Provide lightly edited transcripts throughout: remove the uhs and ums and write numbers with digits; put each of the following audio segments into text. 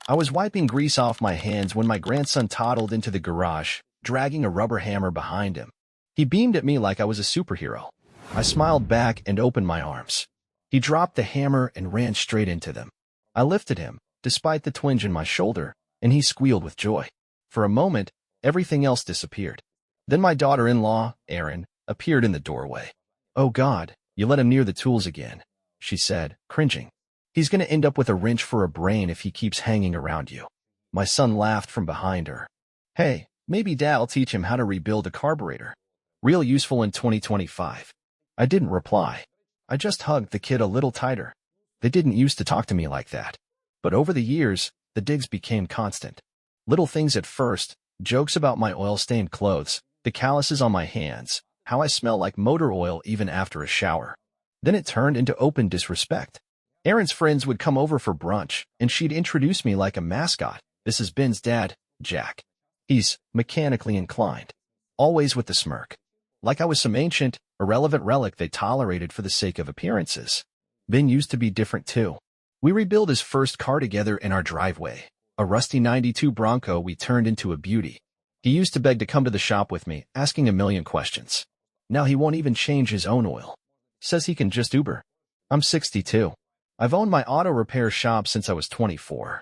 I was wiping grease off my hands when my grandson toddled into the garage, dragging a rubber hammer behind him. He beamed at me like I was a superhero. I smiled back and opened my arms. He dropped the hammer and ran straight into them. I lifted him, despite the twinge in my shoulder, and he squealed with joy. For a moment, everything else disappeared. Then my daughter-in-law, Erin, appeared in the doorway. "Oh God, you let him near the tools again," she said, cringing. "He's going to end up with a wrench for a brain if he keeps hanging around you." My son laughed from behind her. "Hey, maybe Dad'll teach him how to rebuild a carburetor. Real useful in 2025. I didn't reply. I just hugged the kid a little tighter. They didn't used to talk to me like that. But over the years, the digs became constant. Little things at first, jokes about my oil-stained clothes, the calluses on my hands, how I smell like motor oil even after a shower. Then it turned into open disrespect. Erin's friends would come over for brunch, and she'd introduce me like a mascot. "This is Ben's dad, Jack. He's mechanically inclined." Always with the smirk. Like I was some ancient, irrelevant relic they tolerated for the sake of appearances. Ben used to be different too. We rebuilt his first car together in our driveway. A rusty '92 Bronco we turned into a beauty. He used to beg to come to the shop with me, asking a million questions. Now he won't even change his own oil. Says he can just Uber. I'm 62. I've owned my auto repair shop since I was 24.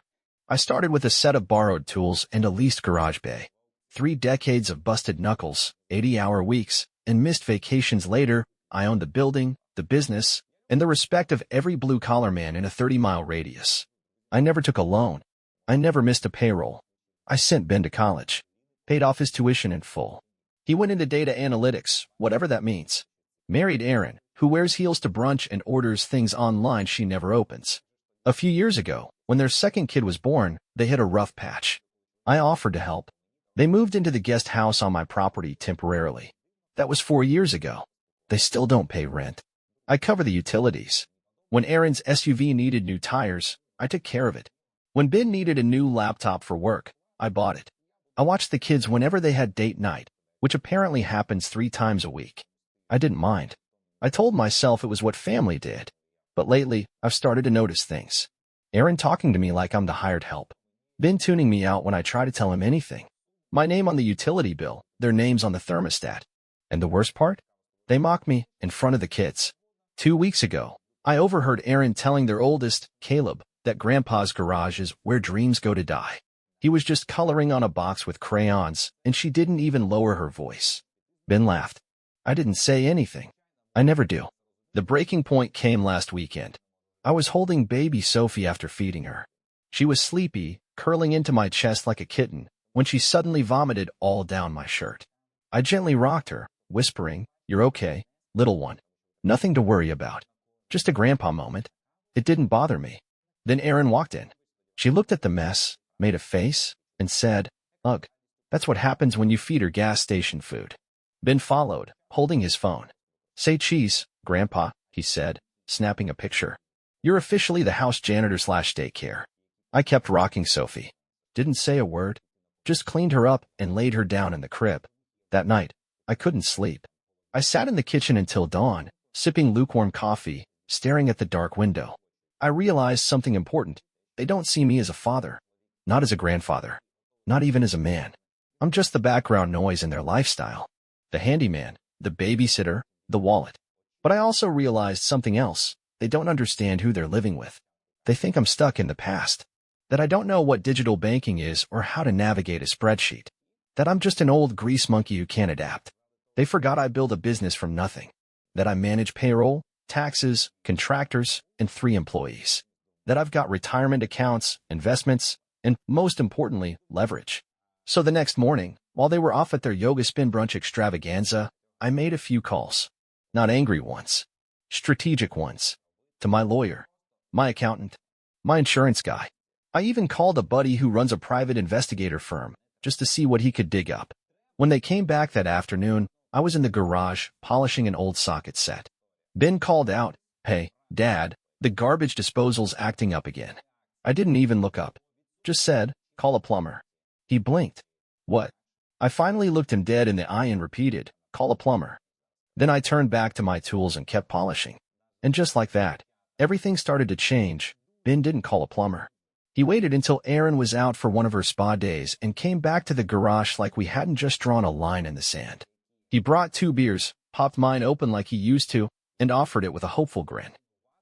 I started with a set of borrowed tools and a leased garage bay. 3 decades of busted knuckles, 80-hour weeks, and missed vacations later, I owned the building, the business, and the respect of every blue-collar man in a 30-mile radius. I never took a loan. I never missed a payroll. I sent Ben to college. Paid off his tuition in full. He went into data analytics, whatever that means. Married Erin, who wears heels to brunch and orders things online she never opens. A few years ago, when their second kid was born, they hit a rough patch. I offered to help. They moved into the guest house on my property temporarily. That was 4 years ago. They still don't pay rent. I cover the utilities. When Erin's SUV needed new tires, I took care of it. When Ben needed a new laptop for work, I bought it. I watched the kids whenever they had date night, which apparently happens 3 times a week. I didn't mind. I told myself it was what family did. But lately, I've started to notice things. Erin talking to me like I'm the hired help. Ben tuning me out when I try to tell him anything. My name on the utility bill, their names on the thermostat. And the worst part? They mock me in front of the kids. 2 weeks ago, I overheard Erin telling their oldest, Caleb, that Grandpa's garage is where dreams go to die. He was just coloring on a box with crayons, and she didn't even lower her voice. Ben laughed. I didn't say anything. I never do. The breaking point came last weekend. I was holding baby Sophie after feeding her. She was sleepy, curling into my chest like a kitten, when she suddenly vomited all down my shirt. I gently rocked her, whispering, "You're okay, little one. Nothing to worry about. Just a grandpa moment." It didn't bother me. Then Erin walked in. She looked at the mess, made a face, and said, "Ugh, that's what happens when you feed her gas station food." Ben followed, holding his phone. "Say cheese, Grandpa," he said, snapping a picture. "You're officially the house janitor/daycare." I kept rocking Sophie. Didn't say a word. Just cleaned her up and laid her down in the crib. That night, I couldn't sleep. I sat in the kitchen until dawn, sipping lukewarm coffee, staring at the dark window. I realized something important. They don't see me as a father. Not as a grandfather. Not even as a man. I'm just the background noise in their lifestyle. The handyman, the babysitter, the wallet. But I also realized something else. They don't understand who they're living with. They think I'm stuck in the past. That I don't know what digital banking is or how to navigate a spreadsheet. That I'm just an old grease monkey who can't adapt. They forgot I build a business from nothing. That I manage payroll, taxes, contractors, and 3 employees. That I've got retirement accounts, investments, and, most importantly, leverage. So the next morning, while they were off at their yoga spin brunch extravaganza, I made a few calls. Not angry ones. Strategic ones. To my lawyer, my accountant, my insurance guy. I even called a buddy who runs a private investigator firm, just to see what he could dig up. When they came back that afternoon, I was in the garage, polishing an old socket set. Ben called out, "Hey, Dad, the garbage disposal's acting up again." I didn't even look up. Just said, "Call a plumber." He blinked. "What?" I finally looked him dead in the eye and repeated, "Call a plumber." Then I turned back to my tools and kept polishing. And just like that, everything started to change. Ben didn't call a plumber. He waited until Erin was out for one of her spa days and came back to the garage like we hadn't just drawn a line in the sand. He brought 2 beers, popped mine open like he used to, and offered it with a hopeful grin.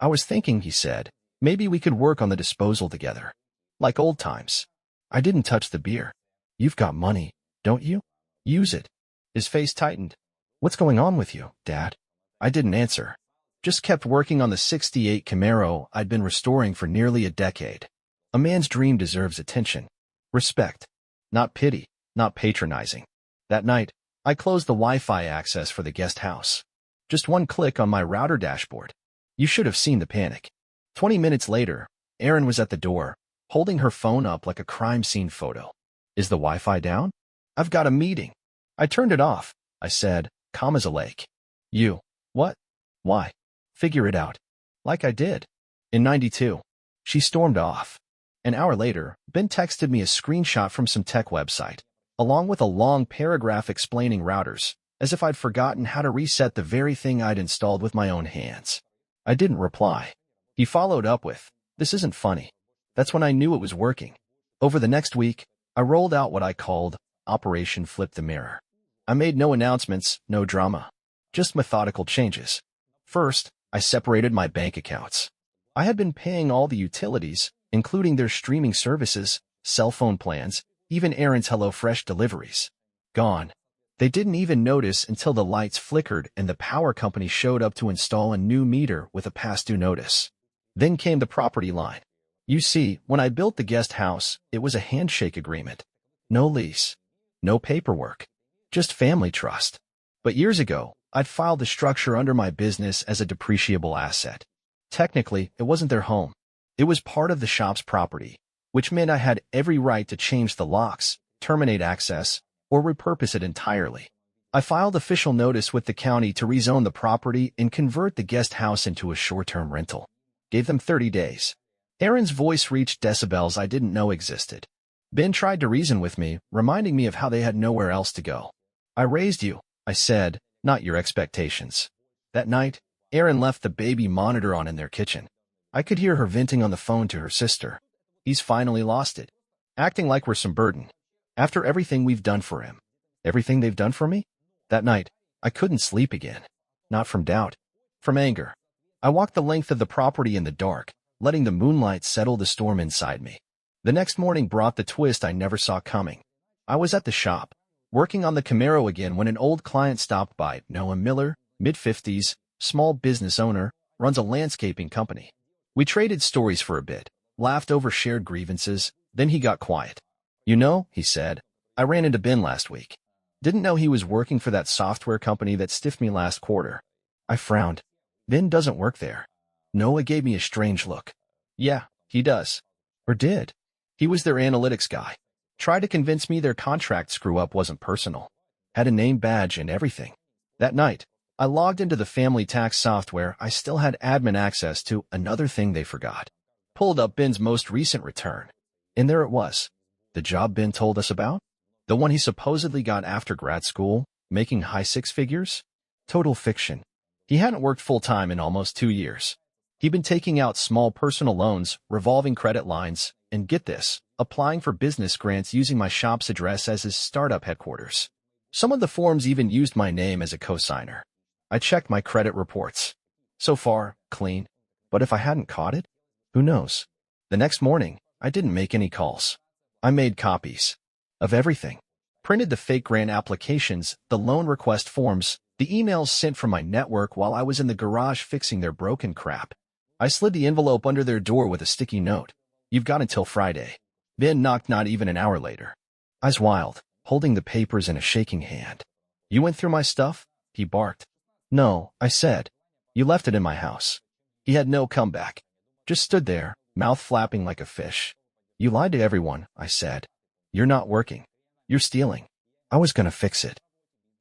"I was thinking," he said, "maybe we could work on the disposal together. Like old times." I didn't touch the beer. "You've got money, don't you? Use it." His face tightened. "What's going on with you, Dad?" I didn't answer. Just kept working on the '68 Camaro I'd been restoring for nearly a decade. A man's dream deserves attention. Respect. Not pity, not patronizing. That night, I closed the Wi-Fi access for the guest house. Just one click on my router dashboard. You should have seen the panic. 20 minutes later, Erin was at the door, holding her phone up like a crime scene photo. "Is the Wi-Fi down?" "I've got a meeting." "I turned it off," I said, calm as a lake. "You? What? Why?" "Figure it out." Like I did. In '92. She stormed off. An hour later, Ben texted me a screenshot from some tech website, along with a long paragraph explaining routers, as if I'd forgotten how to reset the very thing I'd installed with my own hands. I didn't reply. He followed up with, "This isn't funny." That's when I knew it was working. Over the next week, I rolled out what I called Operation Flip the Mirror. I made no announcements, no drama. Just methodical changes. First, I separated my bank accounts. I had been paying all the utilities, including their streaming services, cell phone plans, even Erin's HelloFresh deliveries. Gone. They didn't even notice until the lights flickered and the power company showed up to install a new meter with a past due notice. Then came the property line. You see, when I built the guest house, it was a handshake agreement. No lease. No paperwork. Just family trust. But years ago, I'd filed the structure under my business as a depreciable asset. Technically, it wasn't their home. It was part of the shop's property, which meant I had every right to change the locks, terminate access, or repurpose it entirely. I filed official notice with the county to rezone the property and convert the guest house into a short-term rental. Gave them 30 days. Erin's voice reached decibels I didn't know existed. Ben tried to reason with me, reminding me of how they had nowhere else to go. "I raised you," I said, "not your expectations." That night, Erin left the baby monitor on in their kitchen. I could hear her venting on the phone to her sister. "He's finally lost it. Acting like we're some burden. After everything we've done for him." Everything they've done for me? That night, I couldn't sleep again. Not from doubt. From anger. I walked the length of the property in the dark, letting the moonlight settle the storm inside me. The next morning brought the twist I never saw coming. I was at the shop, working on the Camaro again when an old client stopped by. Noah Miller, mid-50s, small business owner, runs a landscaping company. We traded stories for a bit, laughed over shared grievances, then he got quiet. "You know," he said, "I ran into Ben last week. Didn't know he was working for that software company that stiffed me last quarter." I frowned. "Ben doesn't work there." Noah gave me a strange look. "Yeah, he does. Or did. He was their analytics guy. Tried to convince me their contract screw-up wasn't personal. Had a name badge and everything." That night, I logged into the family tax software I still had admin access to, another thing they forgot. Pulled up Ben's most recent return. And there it was. The job Ben told us about? The one he supposedly got after grad school, making high 6 figures? Total fiction. He hadn't worked full-time in almost 2 years. He'd been taking out small personal loans, revolving credit lines, and get this, applying for business grants using my shop's address as his startup headquarters. Some of the forms even used my name as a co-signer. I checked my credit reports. So far, clean. But if I hadn't caught it, who knows? The next morning, I didn't make any calls. I made copies. Of everything. Printed the fake grant applications, the loan request forms, the emails sent from my network while I was in the garage fixing their broken crap. I slid the envelope under their door with a sticky note. "You've got until Friday." Ben knocked not even an hour later. Eyes wild, holding the papers in a shaking hand. "You went through my stuff?" he barked. "No," I said. "You left it in my house." He had no comeback. Just stood there, mouth flapping like a fish. "You lied to everyone," I said. "You're not working. You're stealing." I was gonna fix it.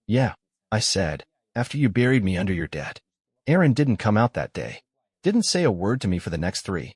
"Yeah," I said, "after you buried me under your debt." Erin didn't come out that day. Didn't say a word to me for the next 3.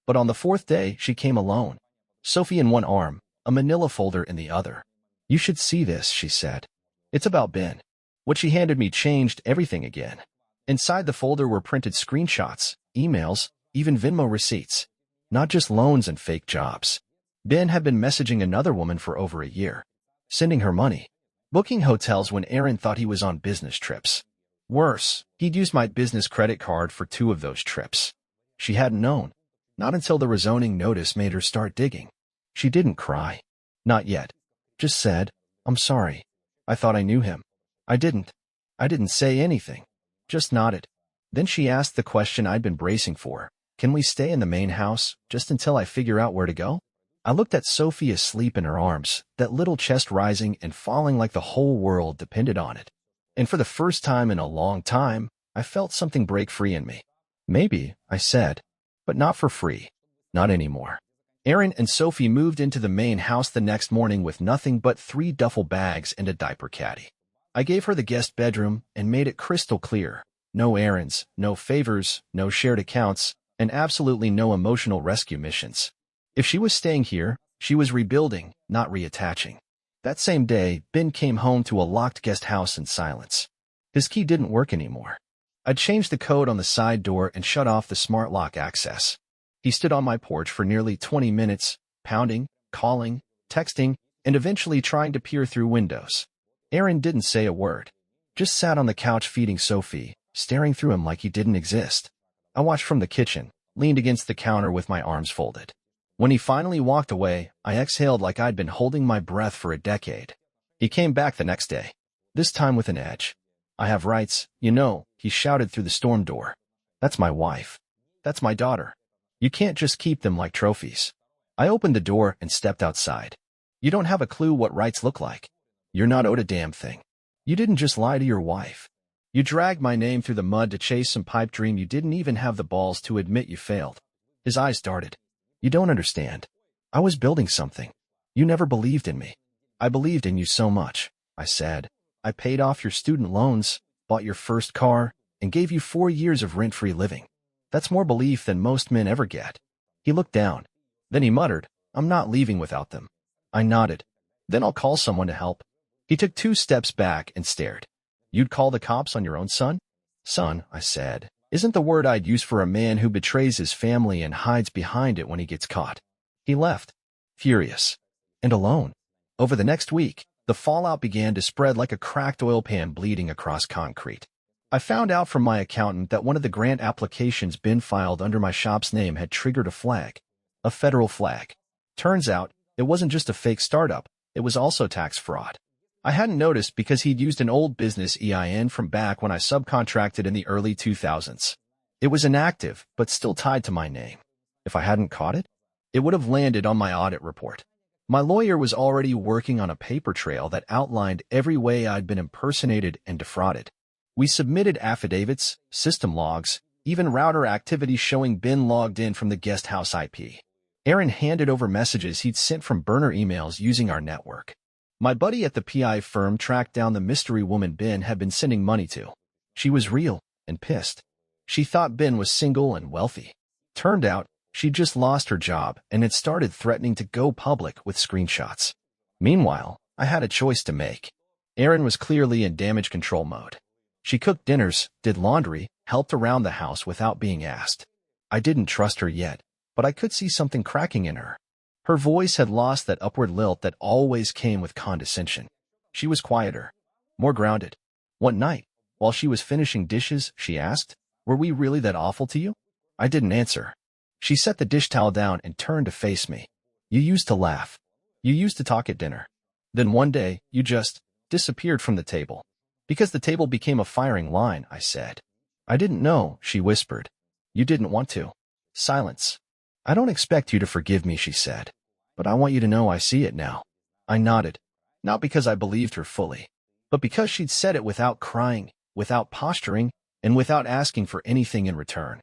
But on the 4th day, she came alone. Sophie in one arm, a manila folder in the other. "You should see this," she said. "It's about Ben." What she handed me changed everything again. Inside the folder were printed screenshots, emails, even Venmo receipts. Not just loans and fake jobs. Ben had been messaging another woman for over a year, sending her money, booking hotels when Aaron thought he was on business trips. Worse, he'd used my business credit card for 2 of those trips. She hadn't known. Not until the rezoning notice made her start digging. She didn't cry. Not yet. Just said, "I'm sorry. I thought I knew him." I didn't. I didn't say anything. Just nodded. Then she asked the question I'd been bracing for. "Can we stay in the main house, just until I figure out where to go?" I looked at Sophie asleep in her arms, that little chest rising and falling like the whole world depended on it. And for the first time in a long time, I felt something break free in me. "Maybe," I said, "but not for free. Not anymore." Aaron and Sophie moved into the main house the next morning with nothing but 3 duffel bags and a diaper caddy. I gave her the guest bedroom and made it crystal clear. No errands, no favors, no shared accounts, and absolutely no emotional rescue missions. If she was staying here, she was rebuilding, not reattaching. That same day, Ben came home to a locked guest house in silence. His key didn't work anymore. I'd changed the code on the side door and shut off the smart lock access. He stood on my porch for nearly 20 minutes, pounding, calling, texting, and eventually trying to peer through windows. Aaron didn't say a word, just sat on the couch feeding Sophie, staring through him like he didn't exist. I watched from the kitchen, leaned against the counter with my arms folded. When he finally walked away, I exhaled like I'd been holding my breath for a decade. He came back the next day, this time with an edge. "I have rights, you know," he shouted through the storm door. "That's my wife. That's my daughter. You can't just keep them like trophies." I opened the door and stepped outside. "You don't have a clue what rights look like. You're not owed a damn thing. You didn't just lie to your wife. You dragged my name through the mud to chase some pipe dream you didn't even have the balls to admit you failed." His eyes darted. "You don't understand. I was building something. You never believed in me." "I believed in you so much," I said. "I paid off your student loans, bought your first car, and gave you 4 years of rent-free living. That's more belief than most men ever get." He looked down. Then he muttered, "I'm not leaving without them." I nodded. "Then I'll call someone to help." He took 2 steps back and stared. "You'd call the cops on your own son?" "Son," I said, "isn't the word I'd use for a man who betrays his family and hides behind it when he gets caught." He left, furious, and alone. Over the next week, the fallout began to spread like a cracked oil pan bleeding across concrete. I found out from my accountant that one of the grant applications Ben filed under my shop's name had triggered a flag, a federal flag. Turns out, it wasn't just a fake startup, it was also tax fraud. I hadn't noticed because he'd used an old business EIN from back when I subcontracted in the early 2000s. It was inactive, but still tied to my name. If I hadn't caught it, it would have landed on my audit report. My lawyer was already working on a paper trail that outlined every way I'd been impersonated and defrauded. We submitted affidavits, system logs, even router activity showing Ben logged in from the guest house IP. Aaron handed over messages he'd sent from burner emails using our network. My buddy at the PI firm tracked down the mystery woman Ben had been sending money to. She was real and pissed. She thought Ben was single and wealthy. Turned out, she'd just lost her job and had started threatening to go public with screenshots. Meanwhile, I had a choice to make. Aaron was clearly in damage control mode. She cooked dinners, did laundry, helped around the house without being asked. I didn't trust her yet, but I could see something cracking in her. Her voice had lost that upward lilt that always came with condescension. She was quieter, more grounded. One night, while she was finishing dishes, she asked, "Were we really that awful to you?" I didn't answer. She set the dish towel down and turned to face me. "You used to laugh. You used to talk at dinner. Then one day, you just disappeared from the table." "Because the table became a firing line," I said. "I didn't know," she whispered. "You didn't want to." Silence. "I don't expect you to forgive me," she said. "But I want you to know I see it now." I nodded, not because I believed her fully, but because she'd said it without crying, without posturing, and without asking for anything in return.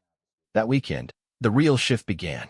That weekend, the real shift began.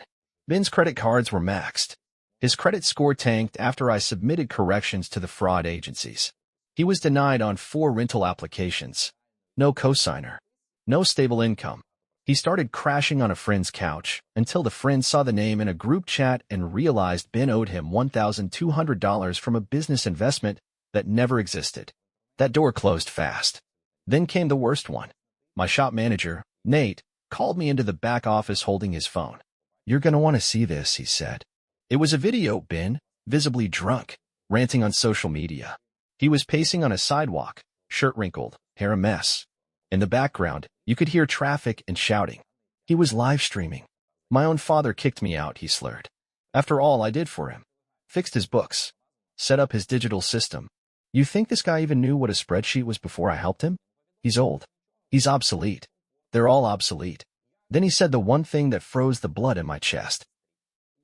Ben's credit cards were maxed. His credit score tanked after I submitted corrections to the fraud agencies. He was denied on 4 rental applications. No cosigner. No stable income. He started crashing on a friend's couch until the friend saw the name in a group chat and realized Ben owed him $1,200 from a business investment that never existed. That door closed fast. Then came the worst one. My shop manager, Nate, called me into the back office holding his phone. You're gonna want to see this, he said. It was a video of Ben, visibly drunk, ranting on social media. He was pacing on a sidewalk, shirt wrinkled, hair a mess. In the background, you could hear traffic and shouting. He was live streaming. My own father kicked me out, he slurred. After all I did for him. Fixed his books. Set up his digital system. You think this guy even knew what a spreadsheet was before I helped him? He's old. He's obsolete. They're all obsolete. Then he said the one thing that froze the blood in my chest.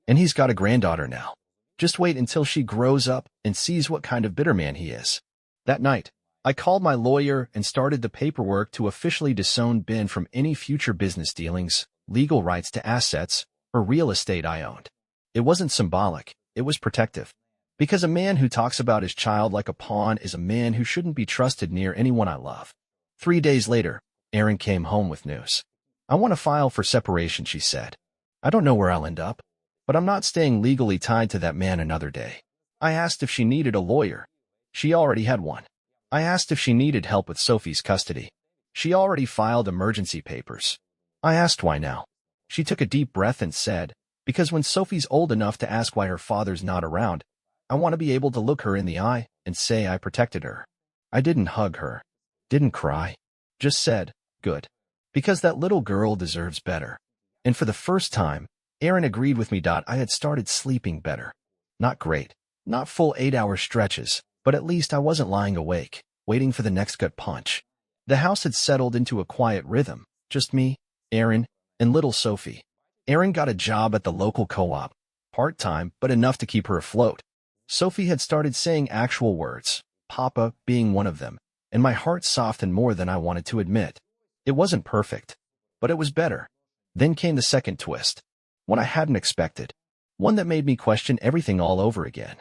And he's got a granddaughter now. Just wait until she grows up and sees what kind of bitter man he is. That night, I called my lawyer and started the paperwork to officially disown Ben from any future business dealings, legal rights to assets, or real estate I owned. It wasn't symbolic, it was protective. Because a man who talks about his child like a pawn is a man who shouldn't be trusted near anyone I love. 3 days later, Erin came home with news. I want to file for separation, she said. I don't know where I'll end up, but I'm not staying legally tied to that man another day. I asked if she needed a lawyer. She already had one. I asked if she needed help with Sophie's custody. She already filed emergency papers. I asked why now. She took a deep breath and said, because when Sophie's old enough to ask why her father's not around, I want to be able to look her in the eye and say I protected her. I didn't hug her. Didn't cry. Just said, good. Because that little girl deserves better. And for the first time, Erin agreed with me. I had started sleeping better. Not great. Not full 8-hour stretches, but at least I wasn't lying awake, waiting for the next gut punch. The house had settled into a quiet rhythm. Just me, Erin, and little Sophie. Erin got a job at the local co-op. Part-time, but enough to keep her afloat. Sophie had started saying actual words, Papa being one of them, and my heart softened more than I wanted to admit. It wasn't perfect, but it was better. Then came the second twist, one I hadn't expected, one that made me question everything all over again.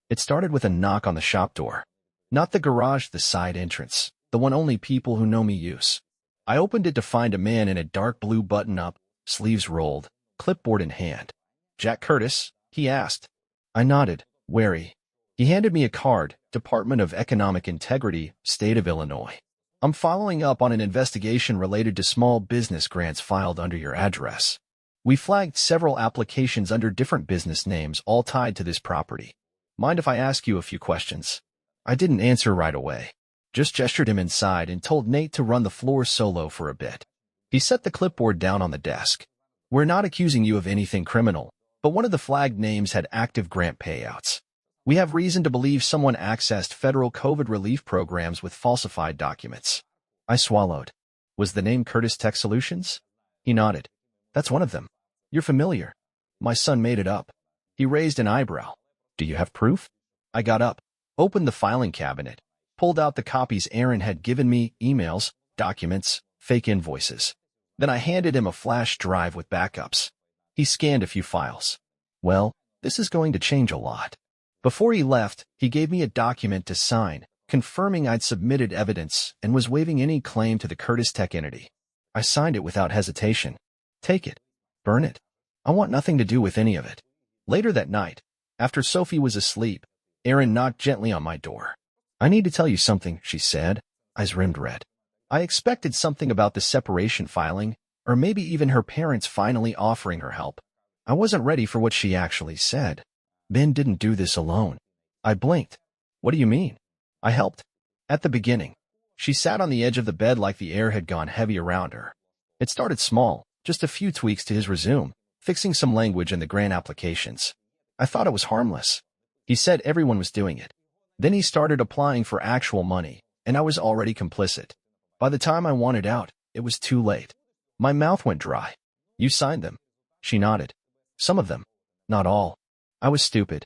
It started with a knock on the shop door. Not the garage, the side entrance, the one only people who know me use. I opened it to find a man in a dark blue button-up, sleeves rolled, clipboard in hand. Jack Curtis, he asked. I nodded, wary. He handed me a card, Department of Economic Integrity, State of Illinois. I'm following up on an investigation related to small business grants filed under your address. We flagged several applications under different business names, all tied to this property. Mind if I ask you a few questions? I didn't answer right away. Just gestured him inside and told Nate to run the floor solo for a bit. He set the clipboard down on the desk. We're not accusing you of anything criminal, but one of the flagged names had active grant payouts. We have reason to believe someone accessed federal COVID relief programs with falsified documents. I swallowed. Was the name Curtis Tech Solutions? He nodded. That's one of them. You're familiar. My son made it up. He raised an eyebrow. Do you have proof? I got up, opened the filing cabinet, pulled out the copies Erin had given me, emails, documents, fake invoices. Then I handed him a flash drive with backups. He scanned a few files. Well, this is going to change a lot. Before he left, he gave me a document to sign, confirming I'd submitted evidence and was waiving any claim to the Curtis Tech entity. I signed it without hesitation. Take it. Burn it. I want nothing to do with any of it. Later that night, after Sophie was asleep, Erin knocked gently on my door. I need to tell you something, she said, eyes rimmed red. I expected something about the separation filing, or maybe even her parents finally offering her help. I wasn't ready for what she actually said. Ben didn't do this alone. I blinked. What do you mean? I helped. At the beginning. She sat on the edge of the bed like the air had gone heavy around her. It started small, just a few tweaks to his resume, fixing some language in the grant applications. I thought it was harmless. He said everyone was doing it. Then he started applying for actual money, and I was already complicit. By the time I wanted out, it was too late. My mouth went dry. You signed them. She nodded. Some of them. Not all. I was stupid.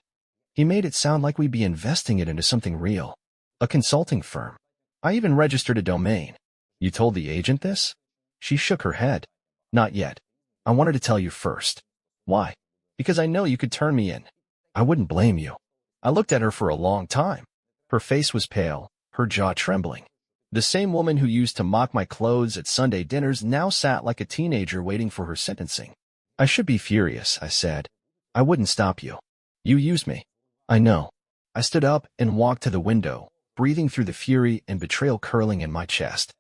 He made it sound like we'd be investing it into something real. A consulting firm. I even registered a domain. You told the agent this? She shook her head. Not yet. I wanted to tell you first. Why? Because I know you could turn me in. I wouldn't blame you. I looked at her for a long time. Her face was pale, her jaw trembling. The same woman who used to mock my clothes at Sunday dinners now sat like a teenager waiting for her sentencing. I should be furious, I said. I wouldn't stop you. You used me. I know. I stood up and walked to the window, breathing through the fury and betrayal curling in my chest.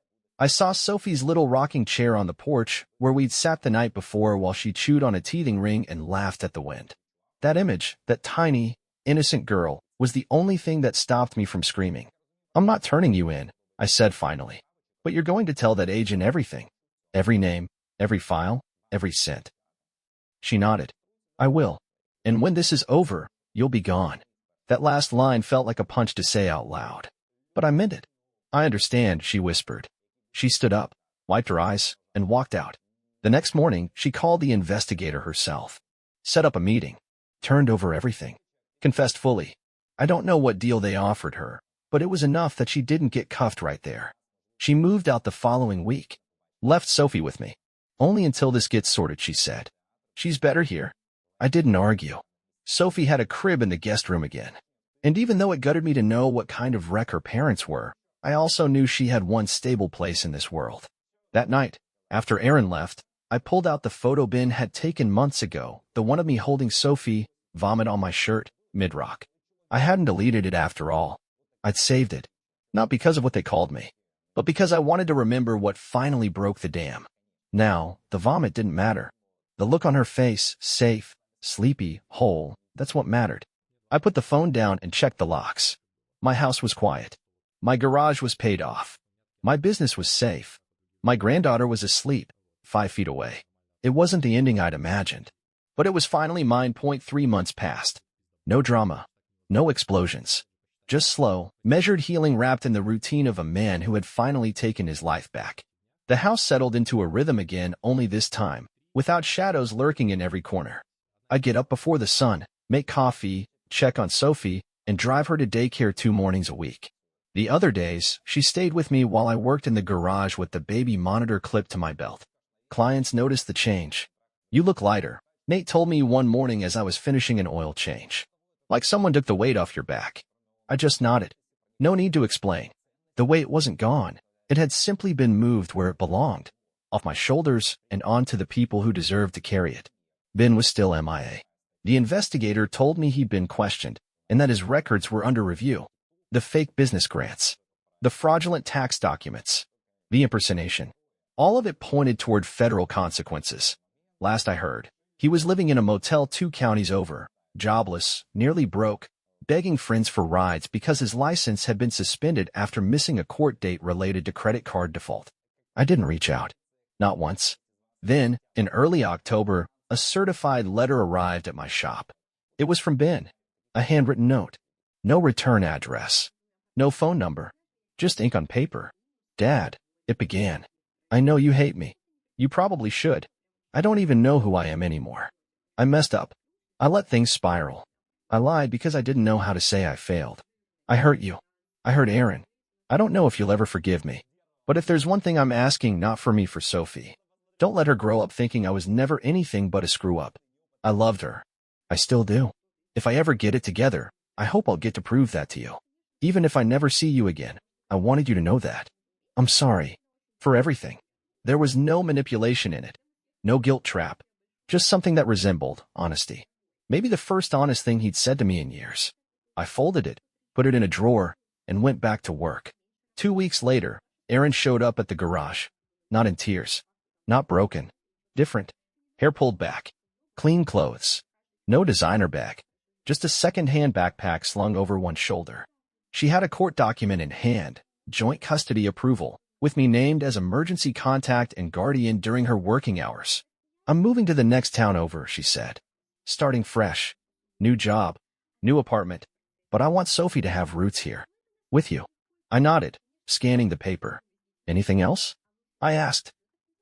I saw Sophie's little rocking chair on the porch where we'd sat the night before while she chewed on a teething ring and laughed at the wind. That image, that tiny, innocent girl, was the only thing that stopped me from screaming. "I'm not turning you in," I said finally. "But you're going to tell that agent everything. Every name, every file, every cent." She nodded. "I will. And when this is over, you'll be gone." That last line felt like a punch to say out loud. But I meant it. "I understand," she whispered. She stood up, wiped her eyes, and walked out. The next morning, she called the investigator herself. Set up a meeting. Turned over everything. Confessed fully. I don't know what deal they offered her, but it was enough that she didn't get cuffed right there. She moved out the following week. Left Sophie with me. "Only until this gets sorted," she said. "She's better here." I didn't argue. Sophie had a crib in the guest room again. And even though it gutted me to know what kind of wreck her parents were, I also knew she had one stable place in this world. That night, after Aaron left, I pulled out the photo Ben had taken months ago, the one of me holding Sophie, vomit on my shirt, mid-rock. I hadn't deleted it after all. I'd saved it. Not because of what they called me, but because I wanted to remember what finally broke the dam. Now, the vomit didn't matter. The look on her face, safe, sleepy, whole, that's what mattered. I put the phone down and checked the locks. My house was quiet. My garage was paid off. My business was safe. My granddaughter was asleep, 5 feet away. It wasn't the ending I'd imagined, but it was finally mine. 3 months passed. No drama. No explosions. Just slow, measured healing wrapped in the routine of a man who had finally taken his life back. The house settled into a rhythm again, only this time, without shadows lurking in every corner. I'd get up before the sun, make coffee, check on Sophie, and drive her to daycare 2 mornings a week. The other days, she stayed with me while I worked in the garage with the baby monitor clipped to my belt. Clients noticed the change. "You look lighter," Nate told me one morning as I was finishing an oil change. "Like someone took the weight off your back." I just nodded. No need to explain. The weight wasn't gone. It had simply been moved where it belonged, off my shoulders and onto the people who deserved to carry it. Ben was still MIA. The investigator told me he'd been questioned and that his records were under review. The fake business grants, the fraudulent tax documents, the impersonation. All of it pointed toward federal consequences. Last I heard, he was living in a motel 2 counties over, jobless, nearly broke, begging friends for rides because his license had been suspended after missing a court date related to credit card default. I didn't reach out. Not once. Then, in early October, a certified letter arrived at my shop. It was from Ben. A handwritten note. No return address. No phone number. Just ink on paper. "Dad," it began. "I know you hate me. You probably should. I don't even know who I am anymore. I messed up. I let things spiral. I lied because I didn't know how to say I failed. I hurt you. I hurt Aaron. I don't know if you'll ever forgive me. But if there's one thing I'm asking, not for me, for Sophie, don't let her grow up thinking I was never anything but a screw-up. I loved her. I still do. If I ever get it together, I hope I'll get to prove that to you. Even if I never see you again, I wanted you to know that. I'm sorry. For everything." There was no manipulation in it. No guilt trap. Just something that resembled honesty. Maybe the first honest thing he'd said to me in years. I folded it, put it in a drawer, and went back to work. 2 weeks later, Aaron showed up at the garage. Not in tears. Not broken. Different. Hair pulled back. Clean clothes. No designer bag. Just a second-hand backpack slung over one shoulder. She had a court document in hand, joint custody approval, with me named as emergency contact and guardian during her working hours. "I'm moving to the next town over," she said. "Starting fresh. New job. New apartment. But I want Sophie to have roots here. With you." I nodded, scanning the paper. "Anything else?" I asked.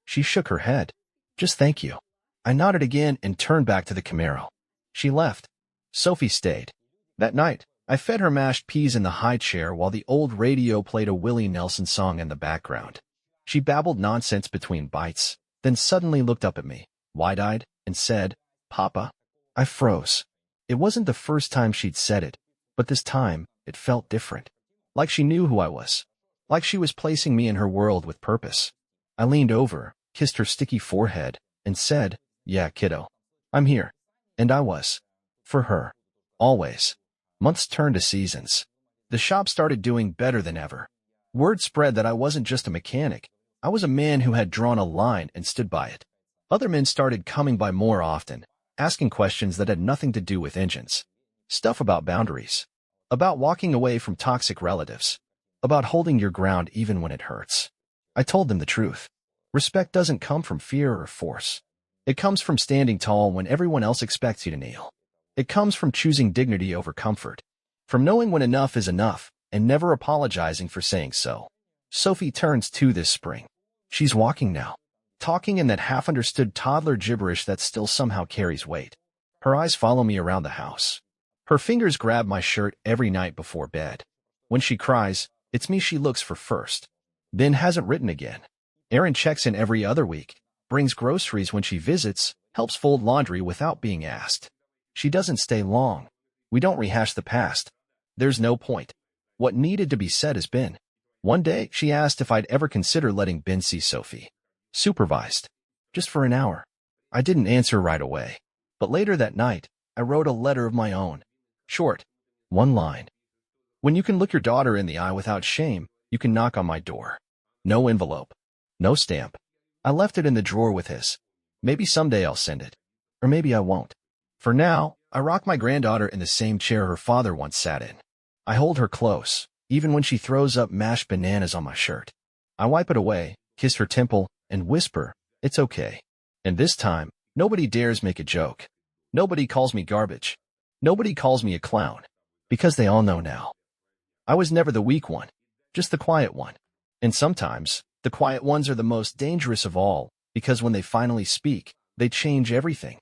She shook her head. "Just thank you." I nodded again and turned back to the Camaro. She left. Sophie stayed. That night, I fed her mashed peas in the high chair while the old radio played a Willie Nelson song in the background. She babbled nonsense between bites, then suddenly looked up at me, wide-eyed, and said, "Papa." I froze. It wasn't the first time she'd said it, but this time, it felt different. Like she knew who I was. Like she was placing me in her world with purpose. I leaned over, kissed her sticky forehead, and said, "Yeah, kiddo. I'm here." And I was. For her. Always. Months turned to seasons. The shop started doing better than ever. Word spread that I wasn't just a mechanic, I was a man who had drawn a line and stood by it. Other men started coming by more often, asking questions that had nothing to do with engines. Stuff about boundaries, about walking away from toxic relatives, about holding your ground even when it hurts. I told them the truth. Respect doesn't come from fear or force. It comes from standing tall when everyone else expects you to kneel. It comes from choosing dignity over comfort, from knowing when enough is enough and never apologizing for saying so. Sophie turns 2 this spring. She's walking now, talking in that half-understood toddler gibberish that still somehow carries weight. Her eyes follow me around the house. Her fingers grab my shirt every night before bed. When she cries, it's me she looks for first. Ben hasn't written again. Erin checks in every other week, brings groceries when she visits, helps fold laundry without being asked. She doesn't stay long. We don't rehash the past. There's no point. What needed to be said has been. One day, she asked if I'd ever consider letting Ben see Sophie. Supervised. Just for an hour. I didn't answer right away. But later that night, I wrote a letter of my own. Short. 1 line. When you can look your daughter in the eye without shame, you can knock on my door. No envelope. No stamp. I left it in the drawer with his. Maybe someday I'll send it. Or maybe I won't. For now, I rock my granddaughter in the same chair her father once sat in. I hold her close, even when she throws up mashed bananas on my shirt. I wipe it away, kiss her temple, and whisper, "It's okay." And this time, nobody dares make a joke. Nobody calls me garbage. Nobody calls me a clown. Because they all know now. I was never the weak one, just the quiet one. And sometimes, the quiet ones are the most dangerous of all, because when they finally speak, they change everything.